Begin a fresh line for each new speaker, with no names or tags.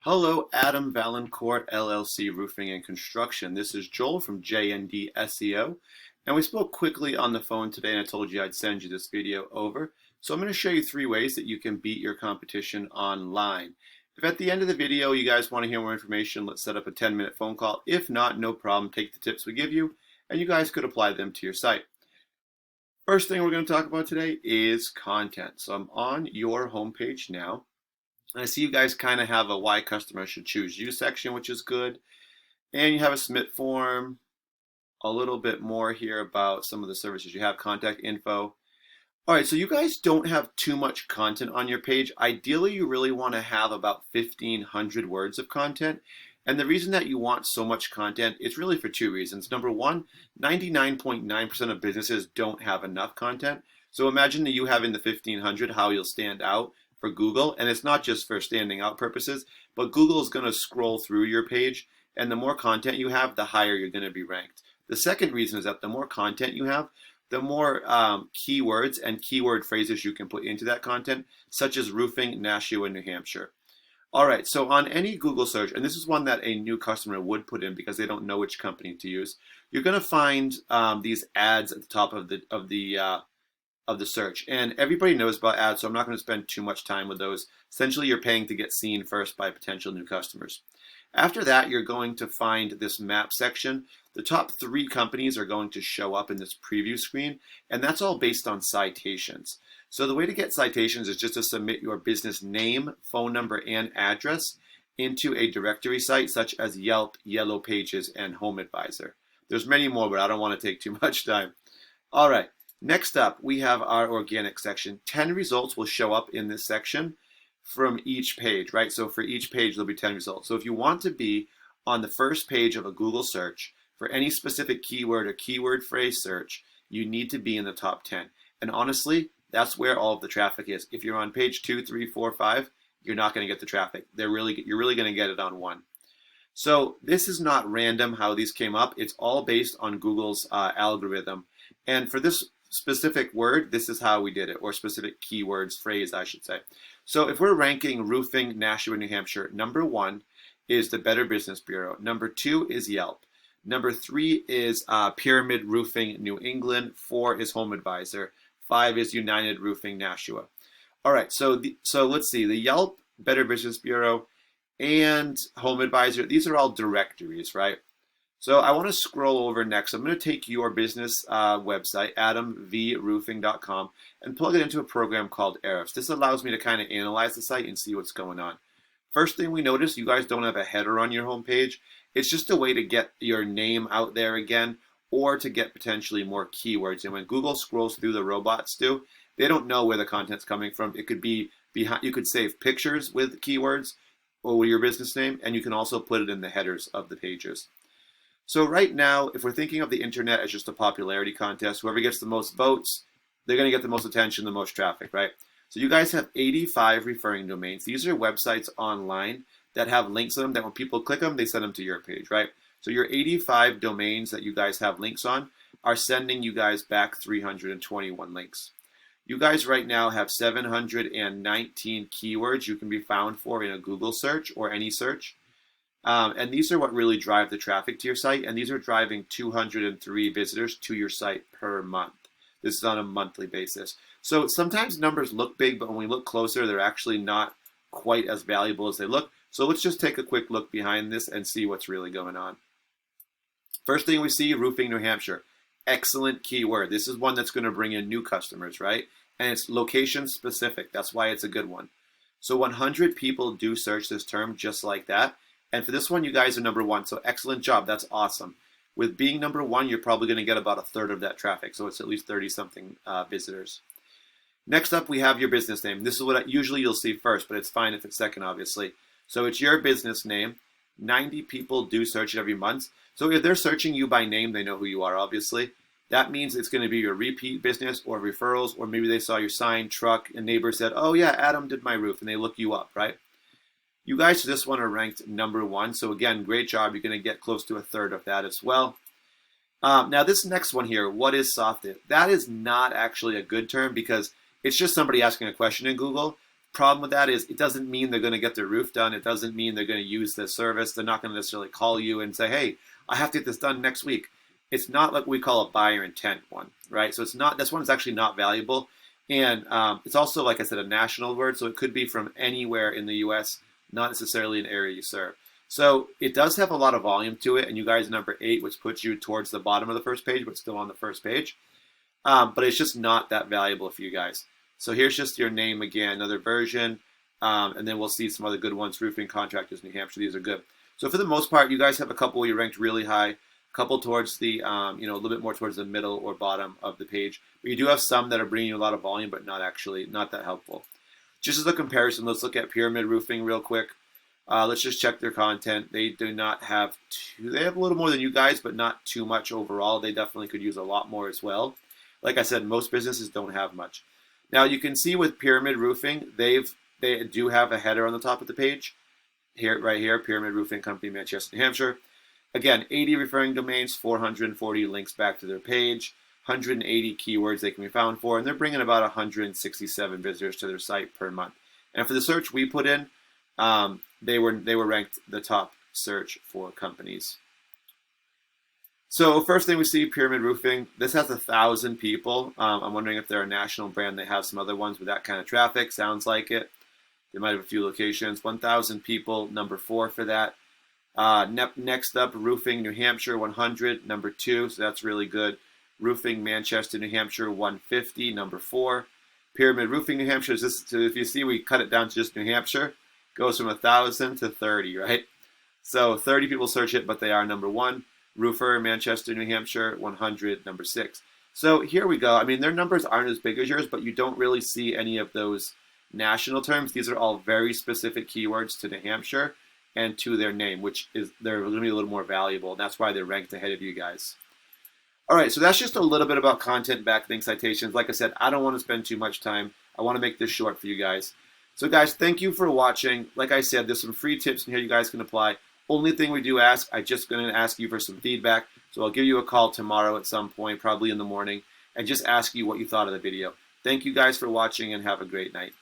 Hello, Adam Vaillancourt LLC Roofing and Construction. This is Joel from JND SEO, and we spoke quickly on the phone today, and I told you I'd send you this video over. So I'm going to show you 3 ways that you can beat your competition online. If at the end of the video you guys want to hear more information, let's set up a 10-minute phone call. If not, no problem. Take the tips we give you, and you guys could apply them to your site. First thing we're going to talk about today is content. So I'm on your homepage now. I see you guys kind of have a why customers should choose you section, which is good. And you have a submit form, a little bit more here about some of the services you have, contact info. All right, so you guys don't have too much content on your page. Ideally, you really want to have about 1,500 words of content. And the reason that you want so much content is really for 2 reasons. Number one, 99.9% of businesses don't have enough content. So imagine that you having the 1,500, how you'll stand out for Google. And it's not just for standing out purposes, but Google is going to scroll through your page. And the more content you have, the higher you're going to be ranked. The second reason is that the more content you have, the more keywords and keyword phrases you can put into that content, such as roofing, Nashua, New Hampshire. All right, so on any Google search, and this is one that a new customer would put in because they don't know which company to use, you're going to find these ads at the top of the search. And everybody knows about ads, so I'm not going to spend too much time with those. Essentially, you're paying to get seen first by potential new customers. After that, you're going to find this map section. The top 3 companies are going to show up in this preview screen, and that's all based on citations. So the way to get citations is just to submit your business name, phone number, and address into a directory site such as Yelp, Yellow Pages, and Home Advisor. There's many more, but I don't want to take too much time. All right, next up, we have our organic section. 10 results will show up in this section from each page, right? So for each page, there'll be 10 results. So if you want to be on the first page of a Google search for any specific keyword or keyword phrase search, you need to be in the top 10. And honestly, that's where all of the traffic is. If you're on page 2, 3, 4, 5, you're not going to get the traffic. You're really going to get it on 1. So this is not random how these came up. It's all based on Google's algorithm. And for this specific word, this is how we did it, or specific keywords, phrase, I should say. So if we're ranking roofing, Nashua, New Hampshire, number 1 is the Better Business Bureau. Number 2 is Yelp. Number 3 is Pyramid Roofing, New England. 4 is Home Advisor. 5 is United Roofing, Nashua. All right, so let's see. The Yelp, Better Business Bureau, and Home Advisor, these are all directories, right? So I want to scroll over next. I'm going to take your business website, adamvroofing.com, and plug it into a program called Ahrefs. This allows me to kind of analyze the site and see what's going on. First thing we notice, you guys don't have a header on your homepage. It's just a way to get your name out there again, or to get potentially more keywords. And when Google scrolls through, the robots do, they don't know where the content's coming from. It could be behind, you could save pictures with keywords or with your business name, and you can also put it in the headers of the pages. So right now, if we're thinking of the internet as just a popularity contest, whoever gets the most votes, they're going to get the most attention, the most traffic, right? So you guys have 85 referring domains. These are websites online that have links on them that when people click them, they send them to your page, right? So your 85 domains that you guys have links on are sending you guys back 321 links. You guys right now have 719 keywords you can be found for in a Google search or any search. And these are what really drive the traffic to your site. And these are driving 203 visitors to your site per month. This is on a monthly basis. So sometimes numbers look big, but when we look closer, they're actually not quite as valuable as they look. So let's just take a quick look behind this and see what's really going on. First thing we see, roofing, New Hampshire. Excellent keyword. This is one that's going to bring in new customers, right? And it's location specific. That's why it's a good one. So 100 people do search this term just like that. And for this one, you guys are number 1. So excellent job. That's awesome. With being number 1, you're probably going to get about a third of that traffic. So it's at least 30-something visitors. Next up, we have your business name. This is what usually you'll see first, but it's fine if it's second, obviously. So it's your business name. 90 people do search it every month. So if they're searching you by name, they know who you are, obviously. That means it's going to be your repeat business or referrals, or maybe they saw your sign, truck, and neighbor said, oh yeah, Adam did my roof, and they look you up, right? You guys for this one are ranked number 1. So again, great job. You're going to get close to a third of that as well. Now this next one here, what is soft? That is not actually a good term because it's just somebody asking a question in Google. Problem with that is it doesn't mean they're going to get their roof done. It doesn't mean they're going to use the service. They're not going to necessarily call you and say, hey, I have to get this done next week. It's not like we call a buyer intent one, right? So it's not, this one is actually not valuable. And it's also, like I said, a national word. So it could be from anywhere in the US, not necessarily an area you serve. So it does have a lot of volume to it. And you guys, number 8, which puts you towards the bottom of the first page, but still on the first page. But it's just not that valuable for you guys. So here's just your name again, another version. And then we'll see some other good ones. Roofing Contractors, New Hampshire. These are good. So for the most part, you guys have a couple where you ranked really high, a couple towards the, a little bit more towards the middle or bottom of the page. But you do have some that are bringing you a lot of volume, but not that helpful. Just as a comparison, let's look at Pyramid Roofing real quick. Let's just check their content. They do not have they have a little more than you guys, but not too much overall. They definitely could use a lot more as well. Like I said, most businesses don't have much. Now you can see with Pyramid Roofing, they do have a header on the top of the page. Right here, Pyramid Roofing Company, Manchester, New Hampshire. Again, 80 referring domains, 440 links back to their page, 180 keywords they can be found for, and they're bringing about 167 visitors to their site per month. And for the search we put in, they were ranked the top search for companies. So first thing we see, Pyramid Roofing. This has 1,000 people. I'm wondering if they're a national brand. They have some other ones with that kind of traffic. Sounds like it. They might have a few locations. 1,000 people, number 4 for that. Next up, Roofing New Hampshire, 100, number 2. So that's really good. Roofing Manchester, New Hampshire, 150, number 4. Pyramid Roofing New Hampshire, is this, if you see, we cut it down to just New Hampshire. Goes from 1,000 to 30, right? So 30 people search it, but they are number 1. Roofer, Manchester, New Hampshire, 100, number 6. So here we go. I mean, their numbers aren't as big as yours, but you don't really see any of those national terms. These are all very specific keywords to New Hampshire and to their name, which is they're going to be a little more valuable. And that's why they're ranked ahead of you guys. All right, so that's just a little bit about content backlink citations. Like I said, I don't want to spend too much time. I want to make this short for you guys. So guys, thank you for watching. Like I said, there's some free tips in here you guys can apply. Only thing we do ask, I'm just going to ask you for some feedback. So I'll give you a call tomorrow at some point, probably in the morning, and just ask you what you thought of the video. Thank you guys for watching and have a great night.